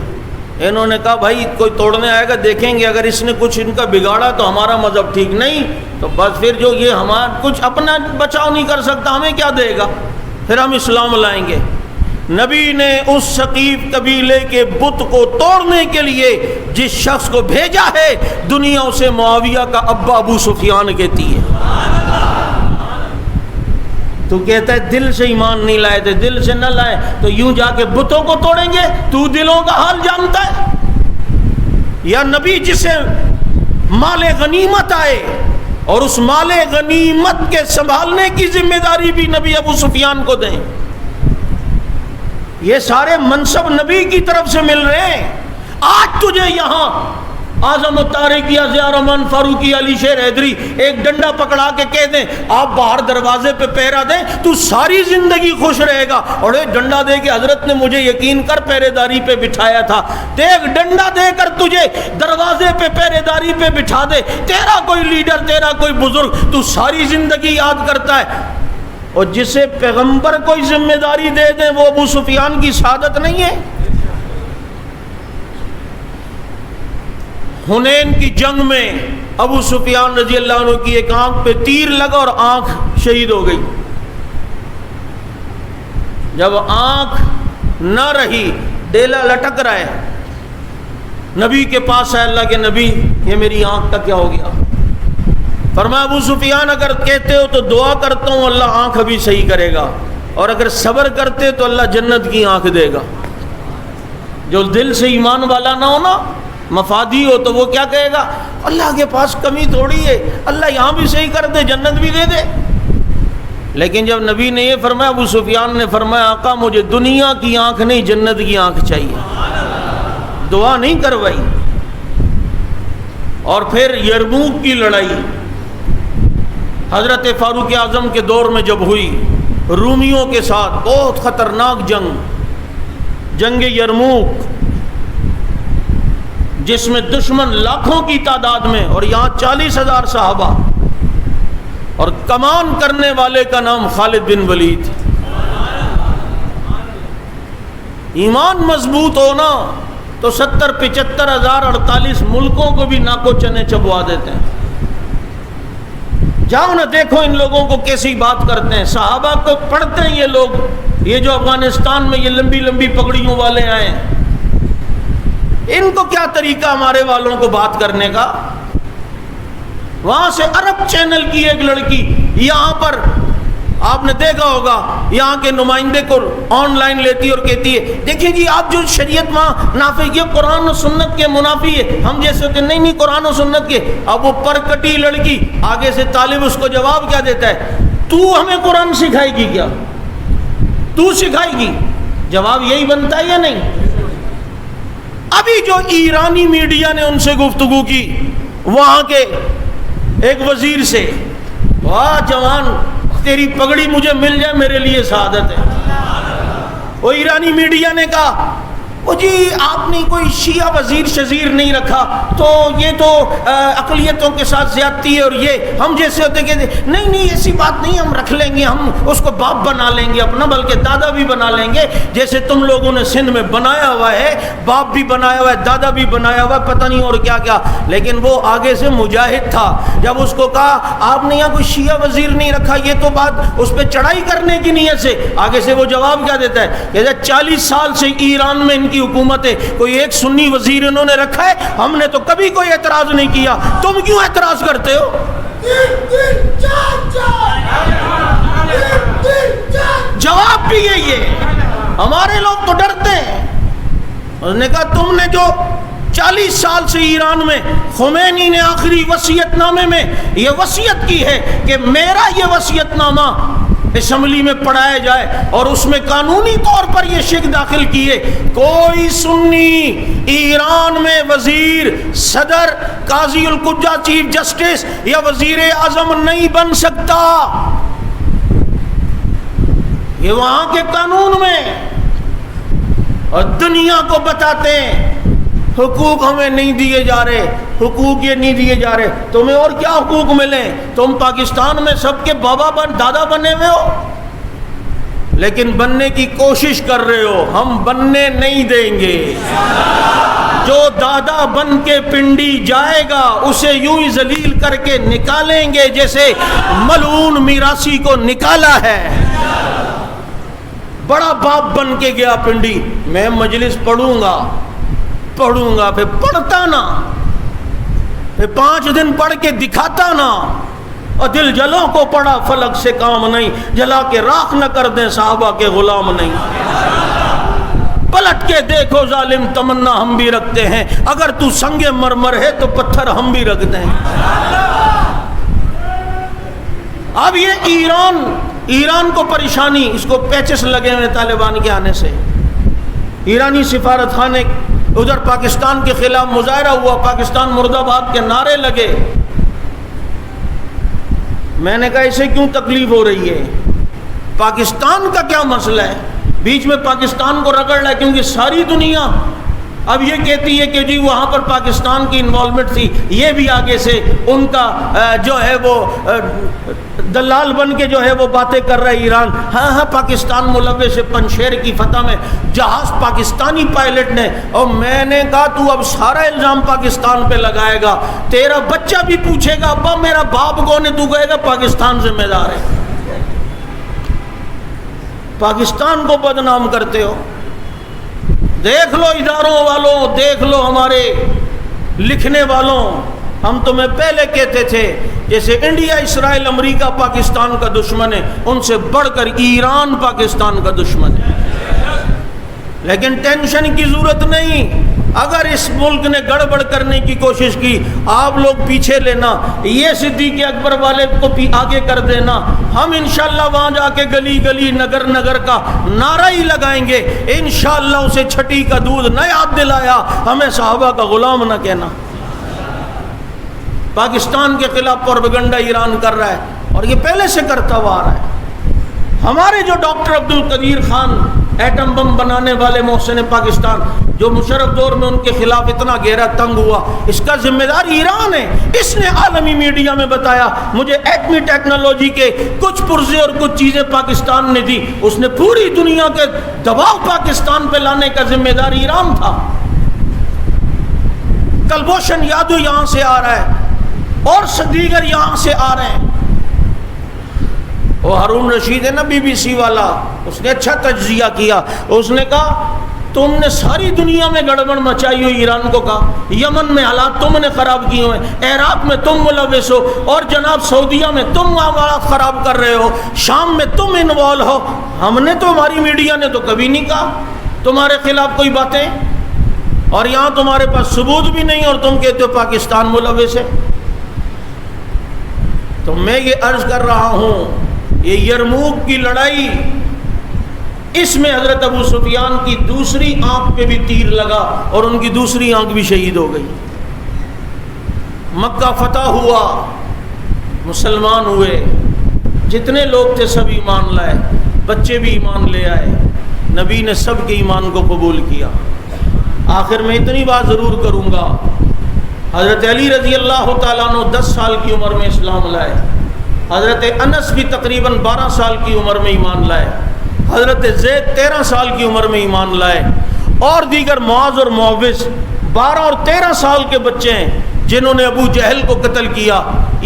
انہوں نے کہا بھائی کوئی توڑنے آئے گا دیکھیں گے، اگر اس نے کچھ ان کا بگاڑا تو ہمارا مذہب ٹھیک نہیں، تو بس پھر جو یہ ہمارا کچھ اپنا بچاؤ نہیں کر سکتا ہمیں کیا دے گا، پھر ہم اسلام لائیں گے۔ نبی نے اس ثقیف قبیلے کے بت کو توڑنے کے لیے جس شخص کو بھیجا ہے، دنیا اسے معاویہ کا ابا ابو سفیان کہتی ہے۔ تو کہتا ہے دل سے ایمان نہیں لائے تھے، دل سے نہ لائے تو یوں جا کے بتوں کو توڑیں گے؟ تو دلوں کا حال جانتا ہے؟ یا نبی جسے مال غنیمت آئے اور اس مال غنیمت کے سنبھالنے کی ذمہ داری بھی نبی ابو سفیان کو دیں؟ یہ سارے منصب نبی کی طرف سے مل رہے ہیں۔ آج تجھے یہاں اعظم الطارق یا ضیاء الرحمن فاروقی، علی شیر حیدری ایک ڈنڈا پکڑا کے کہہ دیں آپ باہر دروازے پہ پہرا دیں، تو ساری زندگی خوش رہے گا۔ اور ایک ڈنڈا دے کے حضرت نے مجھے یقین کر پہرے داری پہ بٹھایا تھا، تو ایک ڈنڈا دے کر تجھے دروازے پہ پہرے داری پہ بٹھا دے، تیرا کوئی لیڈر، تیرا کوئی بزرگ، تو ساری زندگی یاد کرتا ہے۔ اور جسے پیغمبر کوئی ذمہ داری دے دیں وہ ابو سفیان کی سعادت نہیں ہے؟ حنین کی جنگ میں ابو سفیان رضی اللہ عنہ کی ایک آنکھ پہ تیر لگا اور آنکھ شہید ہو گئی۔ جب آنکھ نہ رہی، ڈیلا لٹک رہا ہے، نبی کے پاس ہے، اللہ کے نبی یہ میری آنکھ کا کیا ہو گیا؟ فرمایا ابو سفیان اگر کہتے ہو تو دعا کرتا ہوں اللہ آنکھ ابھی صحیح کرے گا، اور اگر صبر کرتے تو اللہ جنت کی آنکھ دے گا۔ جو دل سے ایمان والا نہ ہو نا، مفادی ہو، تو وہ کیا کہے گا؟ اللہ کے پاس کمی تھوڑی ہے، اللہ یہاں بھی صحیح کر دے، جنت بھی دے دے۔ لیکن جب نبی نے یہ فرمایا، ابو سفیان نے فرمایا آقا مجھے دنیا کی آنکھ نہیں جنت کی آنکھ چاہیے، دعا نہیں کروائی۔ اور پھر یرموک کی لڑائی حضرت فاروق اعظم کے دور میں جب ہوئی، رومیوں کے ساتھ بہت خطرناک جنگ یرموک، جس میں دشمن لاکھوں کی تعداد میں اور یہاں 40,000 صحابہ، اور کمان کرنے والے کا نام خالد بن ولید۔ ایمان مضبوط ہونا تو 70، 75 ہزار 48 ملکوں کو بھی ناکو چنے چبوا دیتے ہیں۔ جاؤ نہ دیکھو ان لوگوں کو کیسی بات کرتے ہیں، صحابہ کو پڑھتے ہیں یہ لوگ، یہ جو افغانستان میں یہ لمبی لمبی پگڑیوں والے آئے ہیں، ان کو کیا طریقہ ہمارے والوں کو بات کرنے کا؟ وہاں سے عرب چینل کی ایک لڑکی یہاں پر، آپ نے دیکھا ہوگا، یہاں کے نمائندے کو آن لائن لیتی اور کہتی ہے دیکھیں جی آپ جو شریعت وہاں نافذ، یہ قرآن و سنت کے منافی ہے، ہم جیسے ہوتے نہیں نہیں قرآن و سنت کے۔ اب وہ پر کٹی لڑکی آگے سے طالب اس کو جواب کیا دیتا ہے؟ تو ہمیں قرآن سکھائے گی کیا؟ تو سکھائے گی؟ جواب یہی بنتا ہے یا نہیں؟ ابھی جو ایرانی میڈیا نے ان سے گفتگو کی، وہاں کے ایک وزیر سے، واہ جوان تیری پگڑی مجھے مل جائے میرے لیے سعادت ہے۔ وہ ایرانی میڈیا نے کہا وہ جی آپ نے کوئی شیعہ وزیر شزیر نہیں رکھا تو یہ تو اقلیتوں کے ساتھ زیادتی ہے، اور یہ ہم جیسے ہوتے کہ نہیں نہیں ایسی بات نہیں، ہم رکھ لیں گے، ہم اس کو باپ بنا لیں گے اپنا، بلکہ دادا بھی بنا لیں گے، جیسے تم لوگوں نے سندھ میں بنایا ہوا ہے، باپ بھی بنایا ہوا ہے، دادا بھی بنایا ہوا ہے، پتہ نہیں اور کیا کیا۔ لیکن وہ آگے سے مجاہد تھا، جب اس کو کہا آپ نے یہاں کوئی شیعہ وزیر نہیں رکھا، یہ تو بات اس پہ چڑھائی کرنے کی نیت سے، آگے سے وہ جواب کیا دیتا ہے؟ کہتا ہے 40 سال سے ایران میں کی حکومت ہے، کوئی ایک سنی وزیر انہوں نے رکھا ہے، ہم نے تو کبھی کوئی اعتراض نہیں کیا، تم کیوں اعتراض کرتے ہو؟ جواب بھی یہی ہے۔ ہمارے لوگ تو ڈرتے ہیں۔ انہوں نے کہا تم نے جو 40 سال سے ایران میں، خمینی نے آخری وصیت نامے میں یہ وصیت کی ہے کہ میرا یہ وصیت نامہ اسمبلی میں پڑھایا جائے، اور اس میں قانونی طور پر یہ شک داخل کیے کوئی سنی ایران میں وزیر، صدر، قاضی القجہ، چیف جسٹس یا وزیر اعظم نہیں بن سکتا۔ یہ وہاں کے قانون میں، اور دنیا کو بتاتے ہیں حقوق ہمیں نہیں دیے جا رہے، حقوق یہ نہیں دیے جا رہے، تمہیں اور کیا حقوق ملیں؟ تم پاکستان میں سب کے بابا دادا بنے ہوئے ہو، لیکن بننے کی کوشش کر رہے ہو، ہم بننے نہیں دیں گے۔ جو دادا بن کے پنڈی جائے گا اسے یوں ہی ذلیل کر کے نکالیں گے جیسے ملعون میراثی کو نکالا ہے۔ بڑا باپ بن کے گیا پنڈی، میں مجلس پڑھوں گا پھر پڑھتا نا، پھر 5 دن پڑھ کے دکھاتا نا، اور دل جلوں کو پڑا فلک سے کام نہیں، جلا کے راکھ نہ کر دیں صحابہ کے غلام نہیں۔ پلٹ کے دیکھو ظالم تمنا ہم بھی رکھتے ہیں، اگر تو سنگ مرمر ہے تو پتھر ہم بھی رکھ دیں۔ اب یہ ایران کو پریشانی، اس کو پیچس لگے ہوئے طالبان کے آنے سے۔ ایرانی سفارت خانے ادھر پاکستان کے خلاف مظاہرہ ہوا، پاکستان مرد آباد کے نعرے لگے۔ میں نے کہا اسے کیوں تکلیف ہو رہی ہے؟ پاکستان کا کیا مسئلہ ہے؟ بیچ میں پاکستان کو رگڑ رہا ہے، کیونکہ ساری دنیا اب یہ کہتی ہے کہ جی وہاں پر پاکستان کی انوالومنٹ تھی، یہ بھی آگے سے ان کا جو ہے وہ دلال بن کے جو ہے وہ باتیں کر رہا ہے ایران۔ ہاں پاکستان ملوث ہے پنشیر کی فتح میں، جہاز پاکستانی پائلٹ نے۔ اور میں نے کہا تو اب سارا الزام پاکستان پہ لگائے گا، تیرا بچہ بھی پوچھے گا ابا میرا باپ کون ہے، تو کہے گا پاکستان ذمہ دار ہے۔ پاکستان کو بدنام کرتے ہو۔ دیکھ لو اداروں والوں، دیکھ لو ہمارے لکھنے والوں، ہم تمہیں پہلے کہتے تھے جیسے انڈیا اسرائیل امریکہ پاکستان کا دشمن ہے، ان سے بڑھ کر ایران پاکستان کا دشمن ہے۔ لیکن ٹینشن کی ضرورت نہیں، اگر اس ملک نے گڑبڑ کرنے کی کوشش کی آپ لوگ پیچھے لینا، یہ صدیق اکبر والے کو آگے کر دینا، ہم انشاءاللہ وہاں جا کے گلی گلی نگر نگر کا نعرہ ہی لگائیں گے، انشاءاللہ اسے چھٹی کا دودھ نہ یاد دلایا، ہمیں صحابہ کا غلام نہ کہنا۔ پاکستان کے خلاف پروپیگنڈا ایران کر رہا ہے اور یہ پہلے سے کرتا ہوا آ رہا ہے۔ ہمارے جو doctor Abdul Qadeer Khan atom bomb بنانے والے محسن پاکستان، جو مشرف دور میں ان کے خلاف اتنا گہرا تنگ ہوا، اس کا ذمہ دار ایران ہے۔ اس نے عالمی میڈیا میں بتایا مجھے ایٹمی ٹیکنالوجی کے کچھ پرزے اور کچھ چیزیں پاکستان نے دی، اس نے پوری دنیا کے دباؤ پاکستان پہ لانے کا ذمہ دار ایران تھا۔ کلبھوشن یادو یہاں سے آ رہا ہے اور دیگر یہاں سے آ رہے ہیں۔ وہ ہارون رشید ہے نا بی بی سی والا، اس نے اچھا تجزیہ کیا، اس نے کہا تم نے ساری دنیا میں گڑبڑ مچائی ہوئی، ایران کو کہا یمن میں حالات تم نے خراب کیے ہوئے، عراق میں تم ملوث ہو، اور جناب سعودیہ میں تم حالات خراب کر رہے ہو، شام میں تم انوالو ہو۔ ہم نے تو، ہماری میڈیا نے تو کبھی نہیں کہا تمہارے خلاف کوئی باتیں، اور یہاں تمہارے پاس ثبوت بھی نہیں اور تم کہتے ہو پاکستان ملوث ہے۔ تو میں یہ عرض کر رہا ہوں، یہ یرموک کی لڑائی، اس میں حضرت ابو سفیان کی دوسری آنکھ پہ بھی تیر لگا اور ان کی دوسری آنکھ بھی شہید ہو گئی۔ مکہ فتح ہوا، مسلمان ہوئے، جتنے لوگ تھے سب ایمان لائے، بچے بھی ایمان لے آئے، نبی نے سب کے ایمان کو قبول کیا۔ آخر میں اتنی بات ضرور کروں گا، حضرت علی رضی اللہ تعالیٰ عنہ 10 سال کی عمر میں اسلام لائے، حضرت انس بھی تقریباً 12 سال کی عمر میں ایمان لائے، حضرت زید 13 سال کی عمر میں ایمان لائے، اور دیگر معاذ اور معوذ 12 اور 13 سال کے بچے ہیں جنہوں نے ابو جہل کو قتل کیا،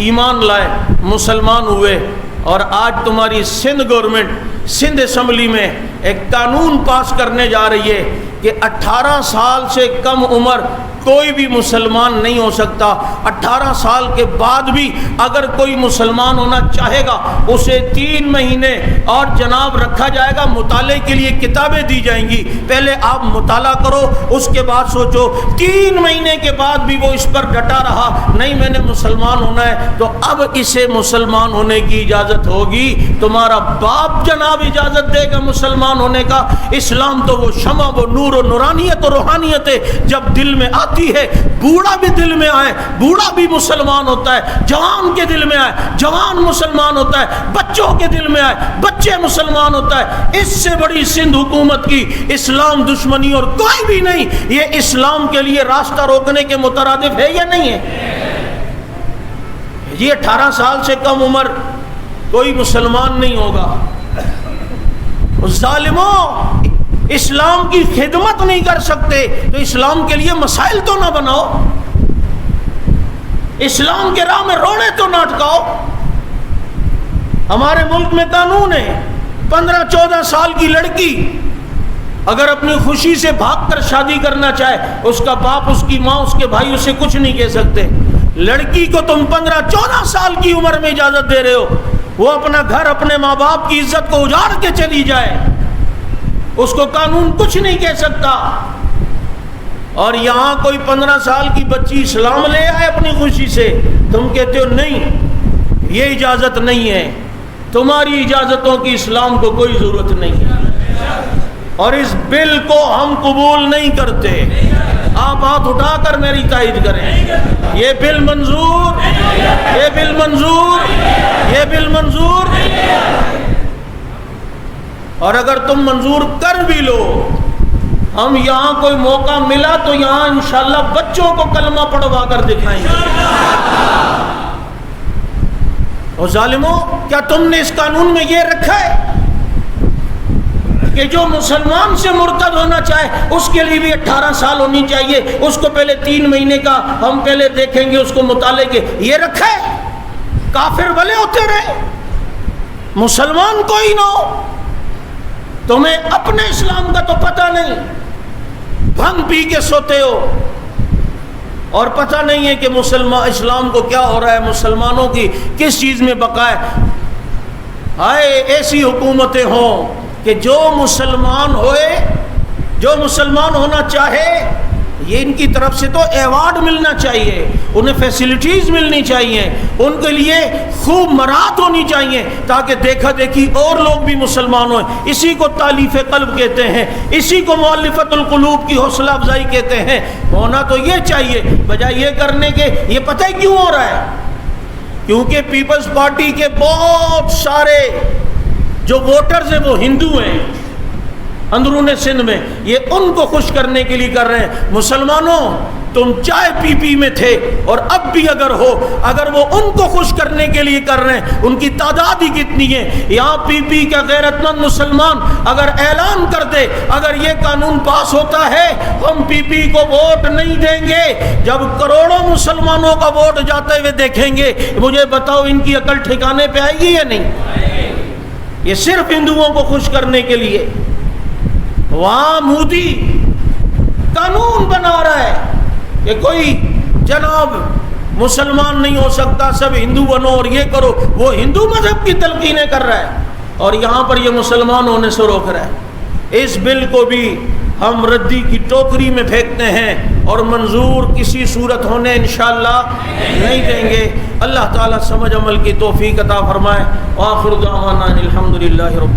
ایمان لائے، مسلمان ہوئے۔ اور آج تمہاری سندھ گورنمنٹ سندھ اسمبلی میں ایک قانون پاس کرنے جا رہی ہے کہ 18 سال سے کم عمر کوئی بھی مسلمان نہیں ہو سکتا۔ 18 سال کے بعد بھی اگر کوئی مسلمان ہونا چاہے گا اسے 3 مہینے اور جناب رکھا جائے گا، مطالعے کے لیے کتابیں دی جائیں گی، پہلے آپ مطالعہ کرو اس کے بعد سوچو۔ 3 مہینے کے بعد بھی وہ اس پر ڈٹا رہا، نہیں میں نے مسلمان ہونا ہے، تو اب اسے مسلمان ہونے کی اجازت ہوگی۔ تمہارا باپ جناب اجازت دے گا مسلمان ہونے کا؟ اسلام تو وہ شمع، وہ نور و نورانیت و روحانیت ہے، جب دل میں آتی ہے بوڑھا بھی دل میں آئے، بوڑھا بھی مسلمان ہوتا ہے، جوان کے دل میں آئے جوان مسلمان ہوتا ہے، بچوں کے دل میں آئے بچے مسلمان ہوتا ہے۔ اس سے بڑی سندھ حکومت کی اسلام دشمنی اور کوئی بھی نہیں۔ یہ اسلام کے لیے راستہ روکنے کے مترادف ہے یا نہیں ہے؟ یہ 18 سال سے کم عمر کوئی مسلمان نہیں ہوگا۔ ظالموں، اسلام کی خدمت نہیں کر سکتے تو اسلام کے لیے مسائل تو نہ بناؤ، اسلام کے راہ میں روڑے تو نہ اٹکاؤ۔ ہمارے ملک میں قانون ہے 15-14 سال کی لڑکی اگر اپنی خوشی سے بھاگ کر شادی کرنا چاہے، اس کا باپ، اس کی ماں، اس کے بھائی اسے کچھ نہیں کہہ سکتے۔ لڑکی کو تم 15-14 سال کی عمر میں اجازت دے رہے ہو، وہ اپنا گھر، اپنے ماں باپ کی عزت کو اجاڑ کے چلی جائے، اس کو قانون کچھ نہیں کہہ سکتا۔ اور یہاں کوئی 15 سال کی بچی اسلام لے آئے اپنی خوشی سے، تم کہتے ہو نہیں یہ اجازت نہیں ہے، تمہاری اجازتوں کی اسلام کو کوئی ضرورت نہیں ہے، اور اس بل کو ہم قبول نہیں کرتے۔ آپ ہاتھ اٹھا کر میری تائید کریں، یہ بل منظور، یہ بل منظور، یہ بل منظور۔ اور اگر تم منظور کر بھی لو، ہم یہاں کوئی موقع ملا تو یہاں انشاءاللہ بچوں کو کلمہ پڑھوا کر دکھائیں گے۔ اور ظالموں، کیا تم نے اس قانون میں یہ رکھا ہے کہ جو مسلمان سے مرتد ہونا چاہے اس کے لیے بھی 18 سال ہونی چاہیے، اس کو پہلے 3 مہینے کا ہم پہلے دیکھیں گے، اس کو مطالعے کے، یہ رکھا ہے؟ کافر بھلے ہوتے رہے، مسلمان کوئی نہ ہو۔ تمہیں اپنے اسلام کا تو پتہ نہیں، بھنگ پی کے سوتے ہو اور پتہ نہیں ہے کہ مسلمان اسلام کو کیا ہو رہا ہے، مسلمانوں کی کس چیز میں بقا ہے۔ ہائے ایسی حکومتیں ہوں کہ جو مسلمان ہوئے، جو مسلمان ہونا چاہے، یہ ان کی طرف سے تو ایوارڈ ملنا چاہیے، انہیں فیسلٹیز ملنی چاہیے، ان کے لیے خوب مراد ہونی چاہیے تاکہ دیکھا دیکھی اور لوگ بھی مسلمان ہوئیں۔ اسی کو تالیف قلب کہتے ہیں، اسی کو مؤلفۃ القلوب کی حوصلہ افزائی کہتے ہیں۔ ہونا تو یہ چاہیے، بجائے یہ کرنے کے۔ یہ پتہ ہے کیوں ہو رہا ہے؟ کیونکہ پیپلز پارٹی کے بہت سارے جو ووٹرز ہیں وہ ہندو ہیں اندرون سندھ میں، یہ ان کو خوش کرنے کے لیے کر رہے ہیں۔ مسلمانوں، تم چائے پی پی میں تھے اور اب بھی اگر ہو، اگر وہ ان کو خوش کرنے کے لیے کر رہے ہیں، ان کی تعداد ہی کتنی ہے۔ یہاں پی پی کا غیرت مند مسلمان اگر اعلان کر دے اگر یہ قانون پاس ہوتا ہے ہم پی پی کو ووٹ نہیں دیں گے، جب کروڑوں مسلمانوں کا ووٹ جاتے ہوئے دیکھیں گے، مجھے بتاؤ ان کی عقل ٹھکانے پہ آئے گی یا نہیں؟ یہ صرف ہندوؤں کو خوش کرنے کے لیے۔ وہاں مودی قانون بنا رہا ہے کہ کوئی جناب مسلمان نہیں ہو سکتا، سب ہندو بنو اور یہ کرو، وہ ہندو مذہب کی تلقینیں کر رہا ہے اور یہاں پر یہ مسلمان ہونے سے روک رہا ہے۔ اس بل کو بھی ہم ردی کی ٹوکری میں پھینکتے ہیں اور منظور کسی صورت ہونے انشاءاللہ نہیں دیں گے۔ اللہ تعالیٰ سمجھ عمل کی توفیق عطا فرمائے۔ وآخر دعوانا الحمدللہ رب